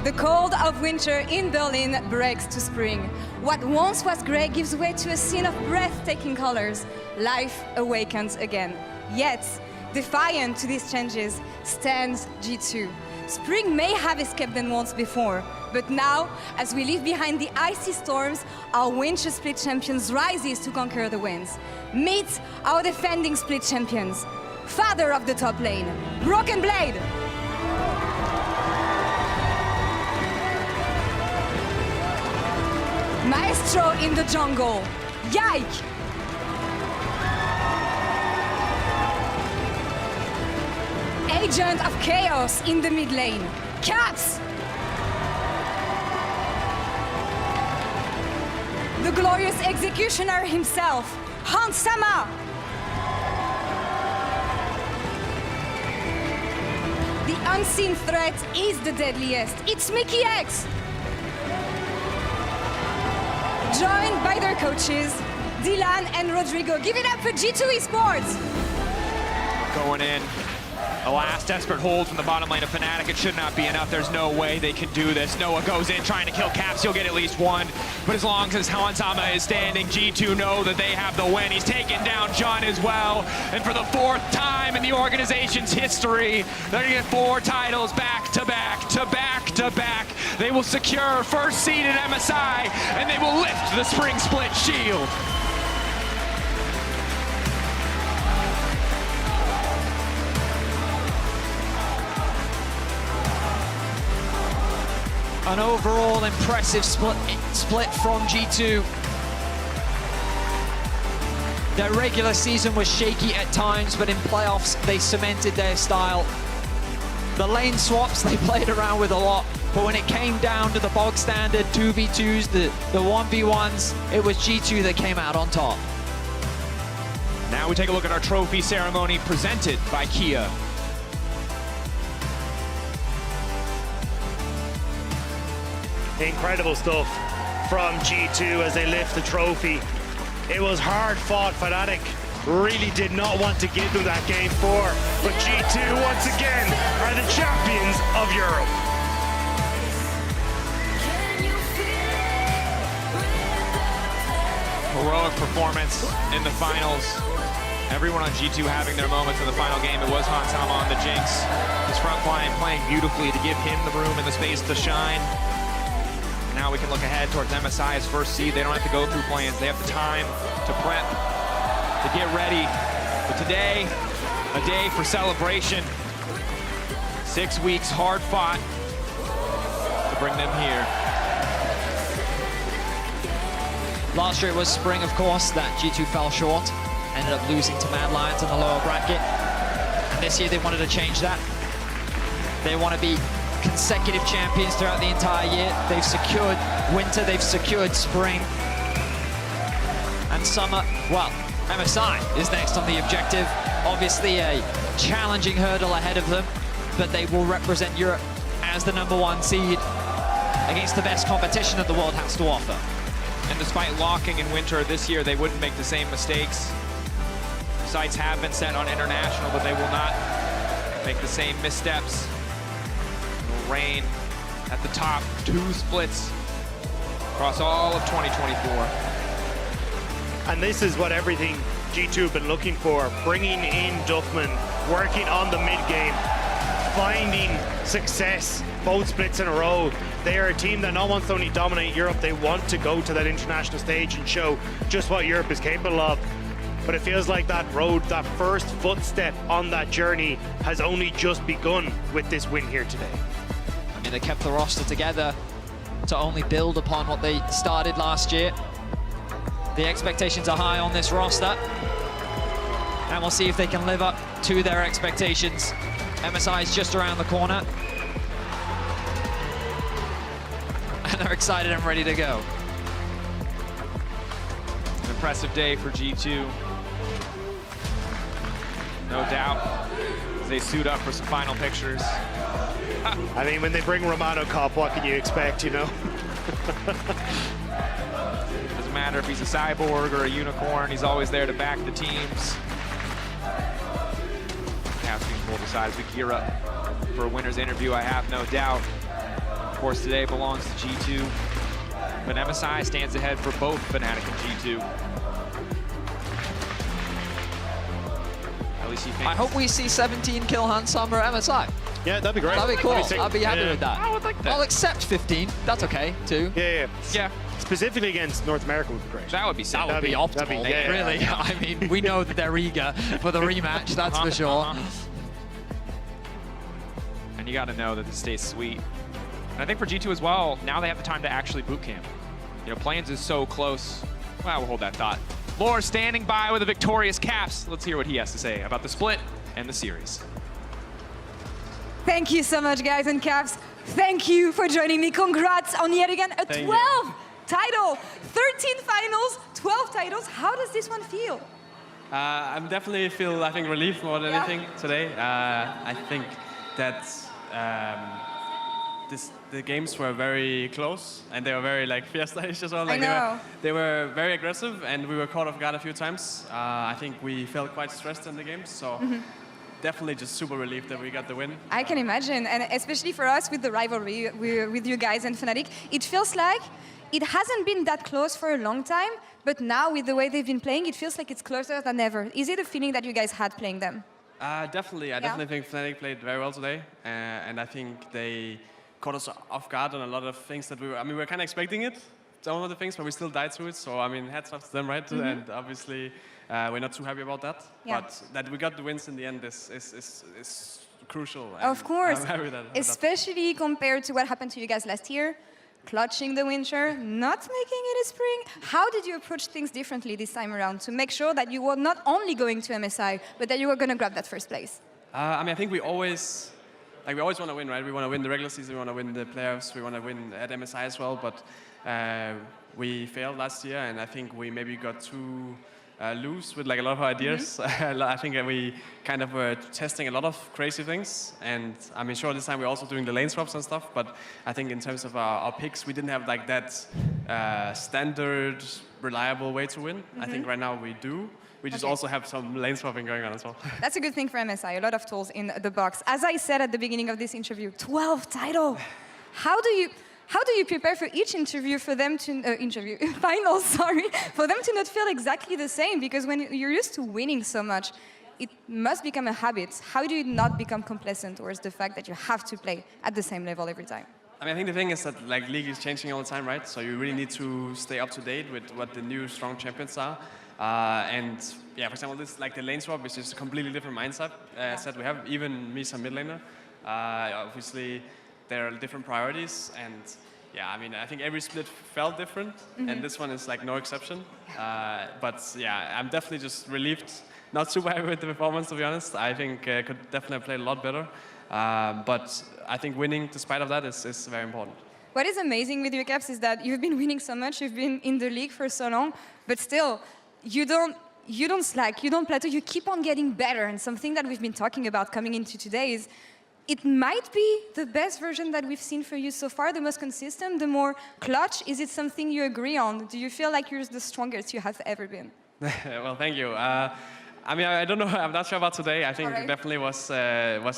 The cold of winter in Berlin breaks to spring. What once was grey gives way to a scene of breathtaking colors. Life awakens again. Yet, defiant to these changes stands G2. Spring may have escaped them once before, but now, as we leave behind the icy storms, our winter split champions rises to conquer the winds. Meet our defending split champions. Father of the top lane, Broken Blade. Maestro in the jungle, Yike. Agent of chaos in the mid lane, Caps. The glorious executioner himself, Sama. The unseen threat is the deadliest. It's Mikyx. Joined by their coaches, Dylan and Rodrigo. Give it up for G2 Esports. Going in. A last desperate hold from the bottom lane of Fnatic. It should not be enough. There's no way they can do this. Noah goes in trying to kill Caps. He'll get at least one. But as long as Sama is standing, G2 know that they have the win. He's taken down John as well. And for the fourth time in the organization's history, they're going to get 4 titles back to back to back to back. They will secure first seed at MSI, and they will lift the Spring Split shield. An overall impressive split from G2. Their regular season was shaky at times, but in playoffs, they cemented their style. The lane swaps, they played around with a lot, but when it came down to the bog standard 2v2s, the 1v1s, it was G2 that came out on top. Now we take a look at our trophy ceremony presented by Kia. Incredible stuff from G2 as they lift the trophy. It was hard fought. Fnatic really did not want to give them that game 4, but G2 once again are the champions of Europe. Heroic performance in the finals. Everyone on G2 having their moments in the final game. It was Sama on the Jinx. His front line playing beautifully to give him the room and the space to shine. Now we can look ahead towards MSI's first seed. They don't have to go through plans. They have the time to prep, to get ready. But today, a day for celebration. 6 weeks hard fought to bring them here. Last year it was Spring, of course, that G2 fell short. Ended up losing to Mad Lions in the lower bracket. And this year they wanted to change that. They want to be consecutive champions throughout the entire year. They've secured winter, they've secured spring. And summer, well, MSI is next on the objective. Obviously a challenging hurdle ahead of them, but they will represent Europe as the #1 seed against the best competition that the world has to offer. And despite locking in winter this year, they wouldn't make the same mistakes. Sights have been set on international, but they will not make the same missteps. Reign at the top, 2 splits across all of 2024. And this is what everything G2 have been looking for, bringing in Duffman, working on the mid game, finding success both splits in a row. They are a team that not wants to only dominate Europe, they want to go to that international stage and show just what Europe is capable of. But it feels like that road, that first footstep on that journey has only just begun with this win here today. I mean, they kept the roster together to only build upon what they started last year. The expectations are high on this roster, and we'll see if they can live up to their expectations. MSI is just around the corner, and they're excited and ready to go. An impressive day for G2. No doubt, as they suit up for some final pictures. I mean, when they bring Romano Cop, what can you expect, you know? Doesn't matter if he's a cyborg or a unicorn, he's always there to back the teams. Caps being pulled aside as we gear up for a winner's interview, I have no doubt. Of course, today belongs to G2, but MSI stands ahead for both Fnatic and G2. LEC fans. I hope we see 17 kill hunt Sama MSI. Yeah, that'd be great. That'd be cool. I'd be happy Yeah. with that. I would like that. I'll accept 15. That's okay, too. Yeah. Yeah, Specifically against North America would be great. that would be sick. That would be optimal, that'd be- yeah, really. yeah. I mean, we know that they're eager for the rematch, that's for sure. And you got to know that this stays sweet. And I think for G2 as well, now they have the time to actually boot camp. You know, Plains is so close. Well, we'll hold that thought. Lore standing by with the victorious Caps. Let's hear what he has to say about the split and the series. Thank you so much, guys and Caps. Thank you for joining me. Congrats on yet again a 12 title, 13 finals, 12 titles. How does this one feel? I definitely feel, I think, relief more than anything today. I think that the games were very close and they were very like fiesta-ish as well. Like, they were very aggressive and we were caught off guard a few times. I think we felt quite stressed in the games, so definitely just super relieved that we got the win. I can imagine, and especially for us with the rivalry with you guys and Fnatic, it feels like it hasn't been that close for a long time, but now with the way they've been playing, it feels like it's closer than ever. Is it a feeling that you guys had playing them? Definitely. I definitely think Fnatic played very well today, and I think they caught us off guard on a lot of things that we were kind of expecting it, some of the things, but we still died through it. So I mean, hats off to them, right? And obviously, we're not too happy about that. Yeah. But that we got the wins in the end is crucial. Of course, I'm happy with that. especially compared to what happened to you guys last year, clutching the winter, not making it a spring. How did you approach things differently this time around to make sure that you were not only going to MSI, but that you were going to grab that first place? I mean, I think we always want to win, right? We want to win the regular season, we want to win the playoffs, we want to win at MSI as well. But we failed last year, and I think we maybe got too loose with like a lot of our ideas. I think that we kind of were testing a lot of crazy things, and I mean, sure, this time we're also doing the lane swaps and stuff, but I think in terms of our picks, we didn't have like that standard, reliable way to win. I think right now we do. We just also have some lane swapping going on as well. That's a good thing for MSI, a lot of tools in the box. As I said at the beginning of this interview, 12 title. How do you prepare for each interview for them to finals, sorry, for them to not feel exactly the same? Because when you're used to winning so much, it must become a habit. How do you not become complacent towards the fact that you have to play at the same level every time? I mean, I think the thing is that like league is changing all the time, right? So you really need to stay up to date with what the new strong champions are. And yeah, for example, this like the lane swap is just a completely different mindset set we have. Even me, some mid laner, obviously there are different priorities, and yeah, I mean, I think every split felt different, and this one is like no exception. But yeah, I'm definitely just relieved. Not super happy with the performance, to be honest. I think could definitely have played a lot better. But I think winning, despite of that, is very important. What is amazing with you, Caps, is that you've been winning so much, you've been in the league for so long, but still, you don't slack, you don't plateau, you keep on getting better. And something that we've been talking about coming into today is it might be the best version that we've seen for you so far, the most consistent, the more clutch. Is it something you agree on? Do you feel like you're the strongest you have ever been? Well, thank you. I mean, I don't know. I'm not sure about today. I think it definitely was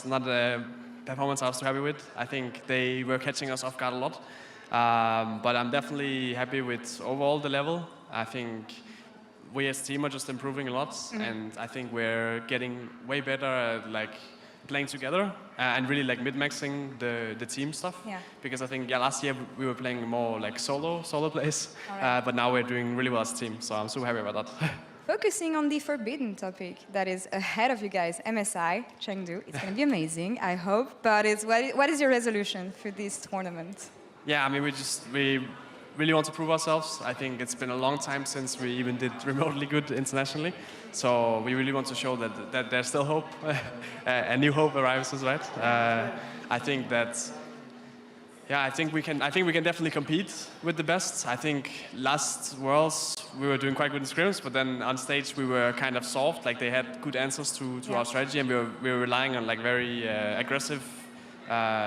not a performance I was too happy with. I think they were catching us off guard a lot. But I'm definitely happy with overall the level. I think we as a team are just improving a lot, and I think we're getting way better at like playing together and really like mid-maxing the team stuff. Yeah. Because I think last year we were playing more like solo plays, but now we're doing really well as a team. So I'm super happy about that. Focusing on the forbidden topic that is ahead of you guys, MSI, Chengdu. It's going to be amazing, I hope. But what is your resolution for this tournament? Yeah, I mean, we really want to prove ourselves. I think it's been a long time since we even did remotely good internationally. So we really want to show that there's still hope. A new hope arrives, right? I think that, yeah, I think we can definitely compete with the best. I think last Worlds we were doing quite good in scrims, but then on stage we were kind of soft. Like they had good answers to our strategy, and we were relying on like very aggressive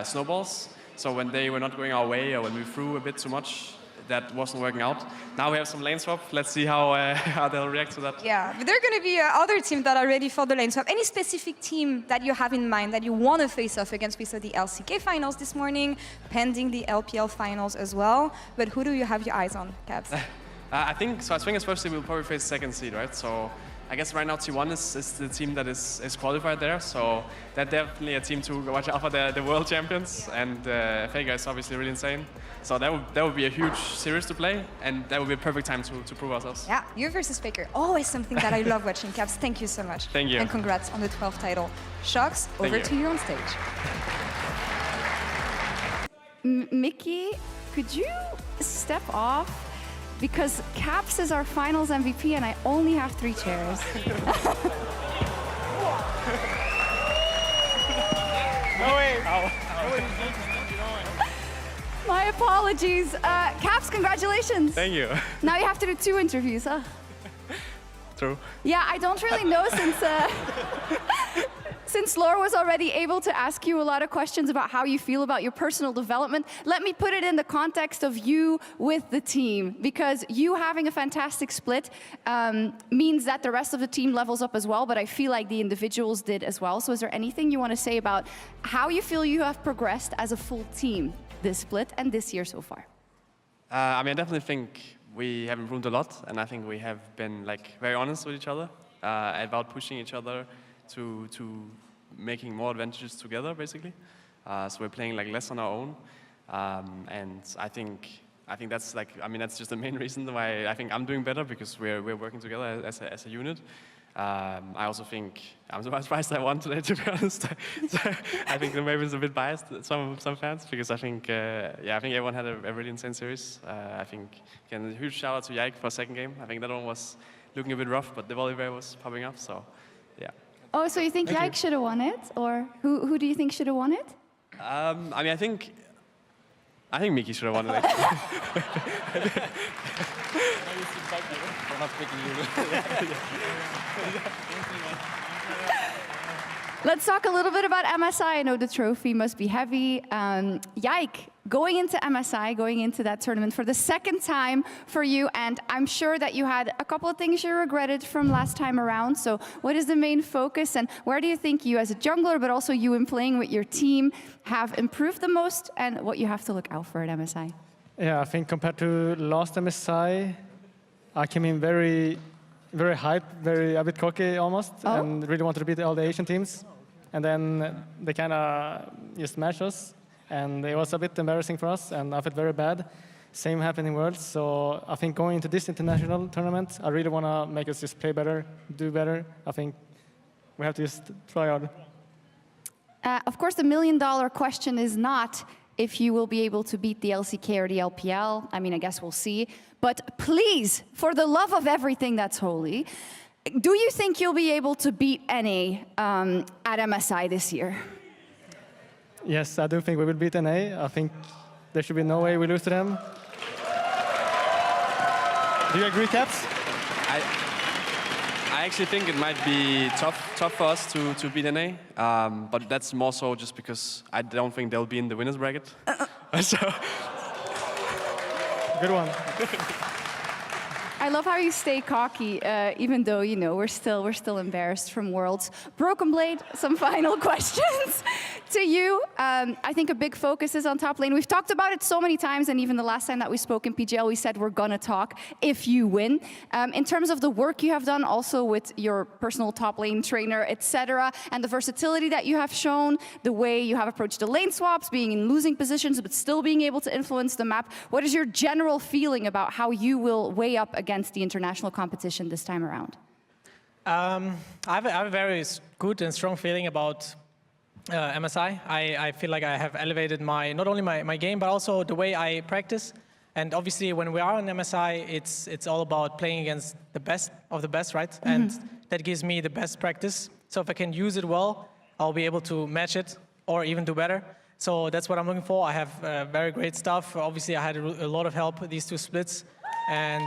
snowballs. So when they were not going our way, or when we threw a bit too much, that wasn't working out. Now we have some lane swap. Let's see how how they'll react to that. Yeah, but there are going to be other teams that are ready for the lane swap. Any specific team that you have in mind that you want to face off against? We saw the LCK finals this morning, pending the LPL finals as well. But who do you have your eyes on, Cabs? I think firstly we'll probably face second seed, right? So I guess right now T1 is the team that is qualified there. So they're definitely a team to watch out for, the world champions. And Faker is obviously really insane. So that would be a huge series to play, and that would be a perfect time to prove ourselves. Yeah, you versus Faker, always something that I love watching. Cabs, thank you so much. Thank you. And congrats on the 12th title. Shox, over to you on stage. Mickey, could you step off? Because Caps is our finals MVP and I only have 3 chairs. No way! My apologies. Caps, congratulations. Thank you. Now you have to do 2 interviews, huh? True. Yeah, I don't really know since Laura was already able to ask you a lot of questions about how you feel about your personal development, let me put it in the context of you with the team, because you having a fantastic split means that the rest of the team levels up as well, but I feel like the individuals did as well. So is there anything you want to say about how you feel you have progressed as a full team this split and this year so far? I mean, I definitely think we have improved a lot, and I think we have been very honest with each other about pushing each other to making more advantages together, basically. So we're playing less on our own, and I think that's that's just the main reason why I think I'm doing better, because we're working together as a unit. I also think I'm surprised I won today, to be honest. So I think maybe it's a bit biased, some fans, because I think I think everyone had a really insane series. I think again, a huge shout out to Yike for second game. I think that one was looking a bit rough, but the volley was popping up. So yeah. Oh, so you think Yike should have won it, or who do you think should have won it? I mean, I think Mikyx should have won it. Let's talk a little bit about MSI. I know the trophy must be heavy. Yike, going into MSI, going into that tournament for the second time for you, and I'm sure that you had a couple of things you regretted from last time around. So what is the main focus, and where do you think you as a jungler, but also you in playing with your team, have improved the most, and what you have to look out for at MSI? Yeah, I think compared to last MSI, I came in very hyped, a bit cocky almost, and really wanted to beat all the Asian teams. And then they kind of just matched us, and it was a bit embarrassing for us, and I felt very bad. Same happened in Worlds, so I think going into this international tournament, I really want to make us just play better, do better. I think we have to just try hard. Of course, the million-dollar question is not if you will be able to beat the LCK or the LPL. I mean, I guess we'll see. But please, for the love of everything that's holy, do you think you'll be able to beat NA at MSI this year? Yes, I do think we will beat NA. I think there should be no way we lose to them. Do you agree, Caps? I actually think it might be tough for us to beat NA, but that's more so just because I don't think they'll be in the winners bracket. So. Good one. I love how you stay cocky, even though, you know, we're still embarrassed from Worlds. Broken Blade, some final questions to you. I think a big focus is on top lane. We've talked about it so many times, and even the last time that we spoke in PGL, we said we're gonna talk if you win. In terms of the work you have done also with your personal top lane trainer, etc., and the versatility that you have shown, the way you have approached the lane swaps, being in losing positions, but still being able to influence the map, what is your general feeling about how you will weigh up against the international competition this time around? I have a very good and strong feeling about MSI. I feel like I have elevated not only my game, but also the way I practice. And obviously, when we are on MSI, it's all about playing against the best of the best, right? Mm-hmm. And that gives me the best practice. So if I can use it well, I'll be able to match it or even do better. So that's what I'm looking for. I have very great stuff. Obviously, I had a lot of help with these 2 splits. And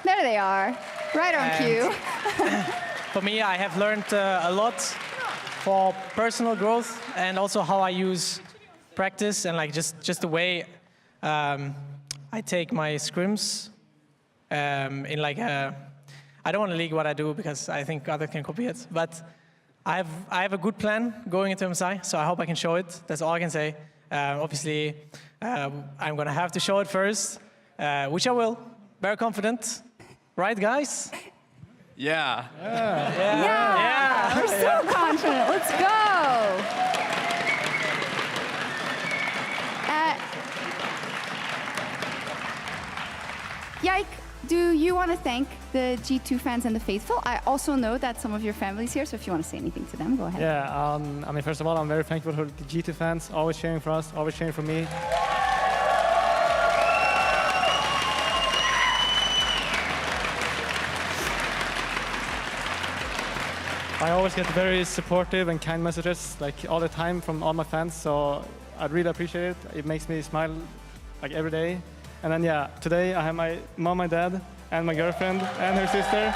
there they are, right on cue. For me, I have learned a lot for personal growth, and also how I use practice and just the way I I take my scrims in like a, I don't want to leak what I do because I think others can copy it, but I have a good plan going into MSI, so I hope I can show it. That's all I can say. Obviously, I'm going to have to show it first, which I will. Very confident. Right, guys? Yeah. Yeah, we're so confident. Let's go. Yike, do you want to thank the G2 fans and the faithful? I also know that some of your family's here, so if you want to say anything to them, go ahead. Yeah, I mean, first of all, I'm very thankful for the G2 fans, always cheering for us, always cheering for me. I always get very supportive and kind messages, like all the time from all my fans, so I really appreciate it. It makes me smile like every day. And then yeah, today I have my mom and dad and my girlfriend and her sister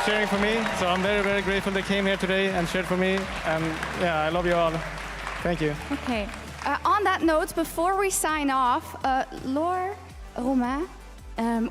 cheering for me. So I'm very, very grateful they came here today and cheered for me. And yeah, I love you all. Thank you. Okay. On that note, before we sign off, Laure, Romain,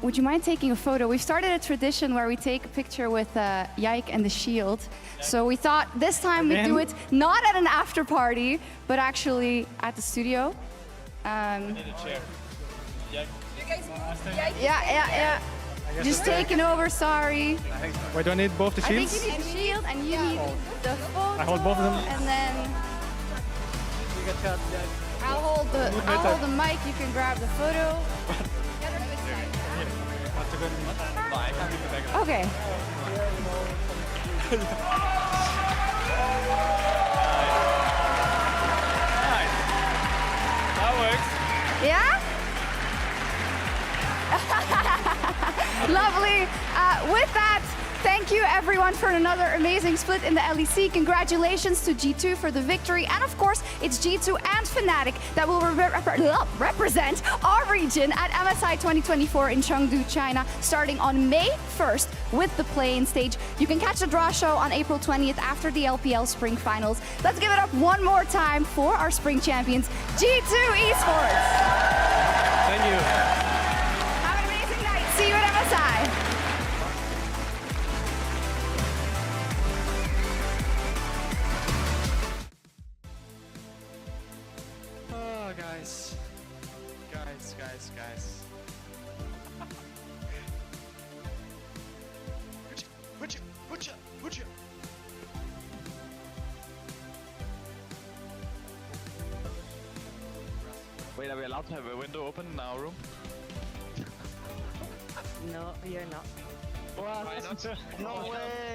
would you mind taking a photo? We've started a tradition where we take a picture with Yike and the shield. So we thought this time we'd do it not at an after party, but actually at the studio. I need a chair. Yeah. Just taking over, sorry. Wait, do I need both the I shields? think you need the shield and you need the photo. I hold both of them. And then I'll hold the mic, you can grab the photo. Okay. That works. Yeah? Lovely. With that, thank you everyone for another amazing split in the LEC. Congratulations to G2 for the victory. And of course, it's G2 and Fnatic that will represent our region at MSI 2024 in Chengdu, China, starting on May 1st with the play-in stage. You can catch the draw show on April 20th after the LPL Spring Finals. Let's give it up one more time for our spring champions, G2 Esports. Thank you. Have an amazing night. See you at MSI. Oh, guys. Put you. Wait, are we allowed to have a window open in our room? No, you're not. What? Why not? No way!